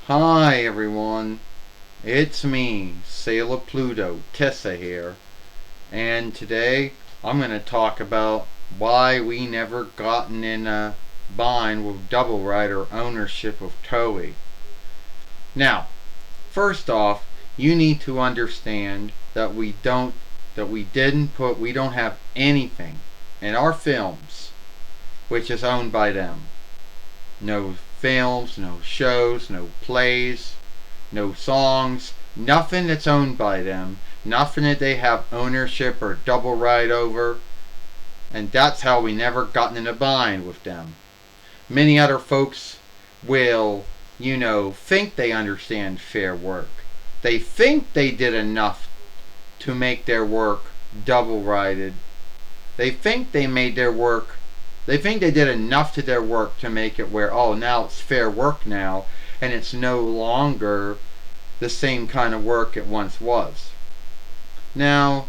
Hi everyone, it's me, Sailor Pluto, Tessa here, and today I'm going to talk about why we never gotten in a bind with double right or ownership of Toei. Now, first off, you need to understand that we don't have anything in our films which is owned by them. No films, no shows, no plays, no songs, nothing that's owned by them, nothing that they have ownership or double right over, and that's how we never gotten in a bind with them. Many other folks will, think they understand fair work. They think they did enough to make their work double righted. They think they made their work they think they did enough to their work to make it where, oh, now it's fair work now, and it's no longer the same kind of work it once was. Now,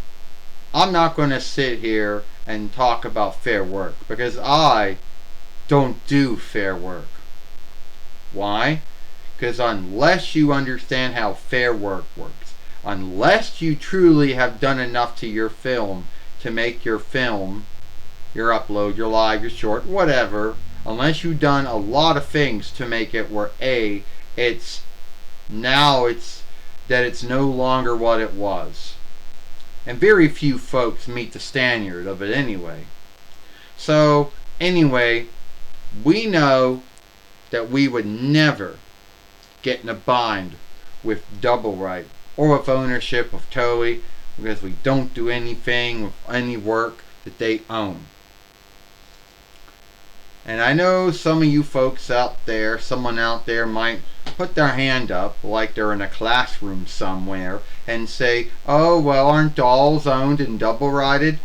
I'm not going to sit here and talk about fair work because I don't do fair work. Why? Because unless you understand how fair work works, unless you truly have done enough to your film to make your film, your upload, your live, your short, whatever, unless you've done a lot of things to make it where it's no longer what it was. And very few folks meet the standard of it anyway. So, anyway, we know that we would never get in a bind with double right or with ownership of Toei because we don't do anything with any work that they own. And I know some of you folks out there, someone out there might put their hand up like they're in a classroom somewhere and say, oh, well, aren't dolls owned and double righted?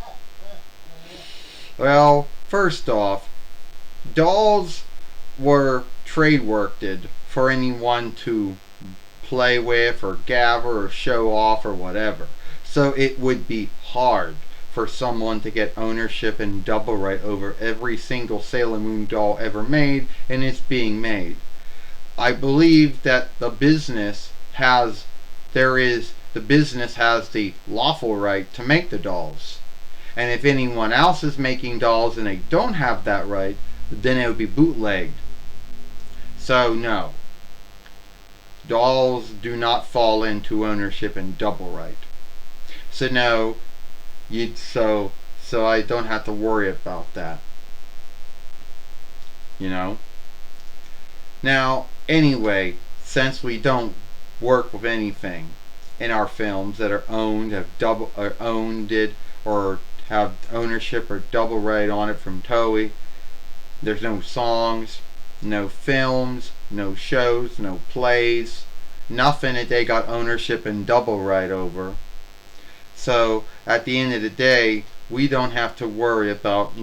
Well, first off, dolls were trade worked for anyone to play with or gather or show off or whatever. So it would be hard for someone to get ownership and double right over every single Sailor Moon doll ever made and it's being made. I believe that the business has the lawful right to make the dolls. And if anyone else is making dolls and they don't have that right, then it would be bootlegged. So no. Dolls do not fall into ownership and double right. So no, so I don't have to worry about that. Now, anyway, since we don't work with anything in our films that are owned, or have ownership or double right on it from Toei, there's no songs, no films, no shows, no plays, nothing that they got ownership and double right over. So at the end of the day, we don't have to worry about,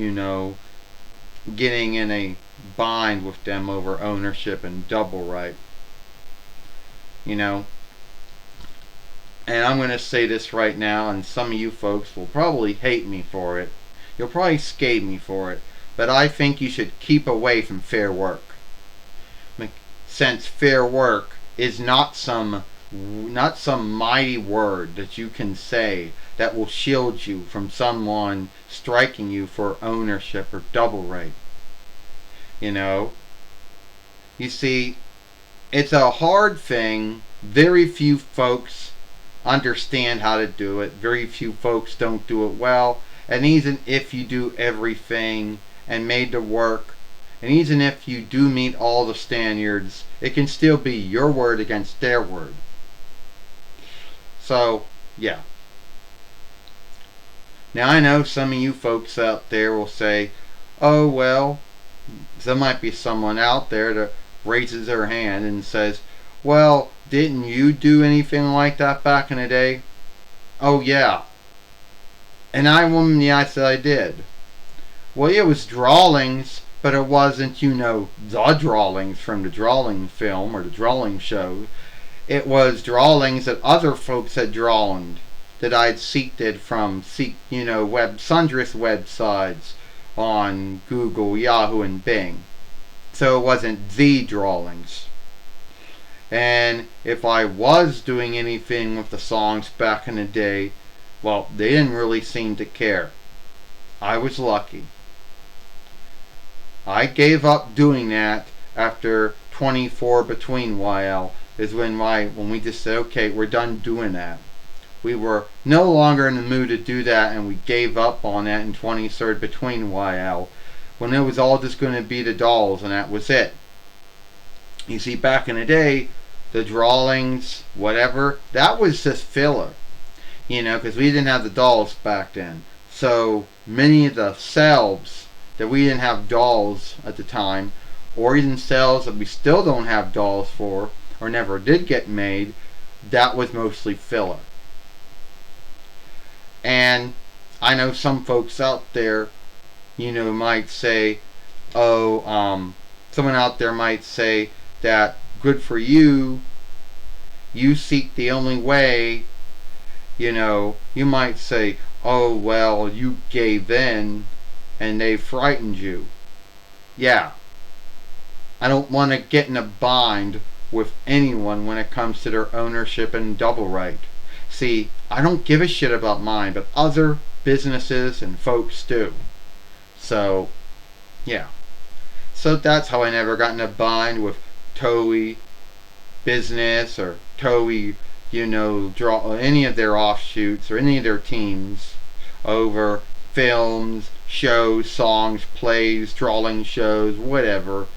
getting in a bind with them over ownership and double right. And I'm going to say this right now, and some of you folks will probably hate me for it. You'll probably skate me for it. But I think you should keep away from fair work. Since fair work is not some mighty word that you can say that will shield you from someone striking you for ownership or double right. You see, it's a hard thing. Very few folks understand how to do it. Very few folks don't do it well. And even if you do everything and made the work, and even if you do meet all the standards, it can still be your word against their word. So, yeah. Now I know some of you folks out there will say, oh well, there might be someone out there that raises their hand and says, well, didn't you do anything like that back in the day? Oh yeah. And I said I did. Well, it was drawings, but it wasn't, the drawings from the drawing film or the drawing show. It was drawings that other folks had drawn that I'd seeked from sundress websites on Google, Yahoo, and Bing. So it wasn't the drawings. And if I was doing anything with the songs back in the day, well, they didn't really seem to care. I was lucky. I gave up doing that after 24 between YL is when we just said, okay, we're done doing that. We were no longer in the mood to do that, and we gave up on that in 23rd between YL when it was all just going to be the dolls, and that was it. You see, back in the day, the drawings, whatever, that was just filler, because we didn't have the dolls back then. So many of the cells that we didn't have dolls at the time, or even cells that we still don't have dolls for, or never did get made, that was mostly filler. And I know some folks out there, might say, someone out there might say that good for you, you seek the only way, you might say, oh, well, you gave in and they frightened you. Yeah, I don't want to get in a bind with anyone when it comes to their ownership and double right. See, I don't give a shit about mine, but other businesses and folks do. So, yeah. So that's how I never got in a bind with Toei business or Toei, draw any of their offshoots or any of their teams over films, shows, songs, plays, drawing shows, whatever.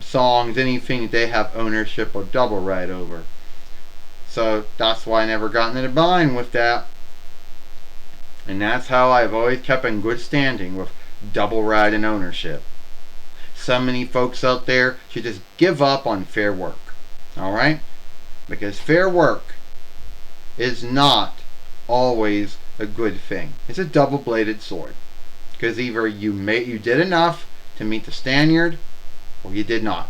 Songs, anything that they have ownership or double right over. So that's why I never got in a bind with that. And that's how I've always kept in good standing with double right and ownership. So many folks out there should just give up on fair work. Alright? Because fair work is not always a good thing. It's a double-bladed sword. Because either you did enough to meet the standard, or you did not.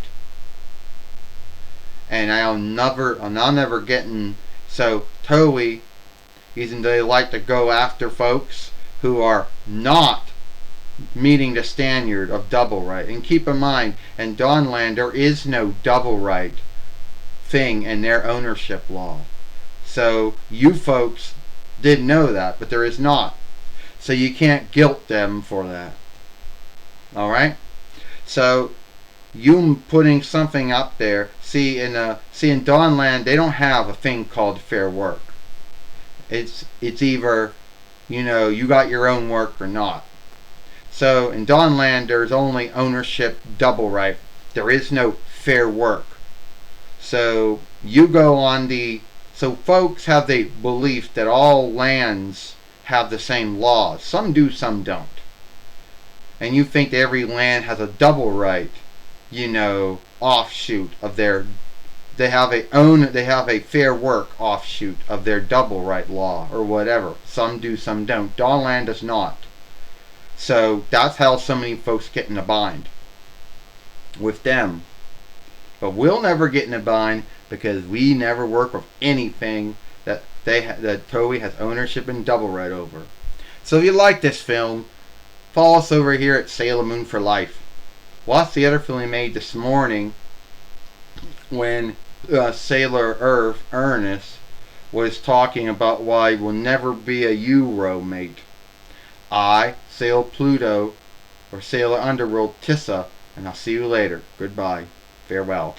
And I'll never get in. So Toei, even though they like to go after folks who are not meeting the standard of double right. And keep in mind, in Dawnland there is no double right thing in their ownership law. So you folks didn't know that, but there is not. So you can't guilt them for that. Alright? So you putting something up there, see in Dawnland they don't have a thing called fair work. It's either you got your own work or not. So in Dawnland there's only ownership double right. There is no fair work. So you go on so folks have the belief that all lands have the same laws. Some do, some don't. And you think that every land has a double right, offshoot of their. They have a fair work offshoot of their double right law or whatever. Some do, some don't. Dawnland does not. So that's how so many folks get in a bind with them. But we'll never get in a bind because we never work with anything that Toei has ownership and double right over. So if you like this film, follow us over here at Sailor Moon for Life. Watch the other film we made this morning when Sailor Ernest was talking about why he will never be a Euro mate. I, Sailor Pluto, or Sailor Underworld Tissa, and I'll see you later. Goodbye. Farewell.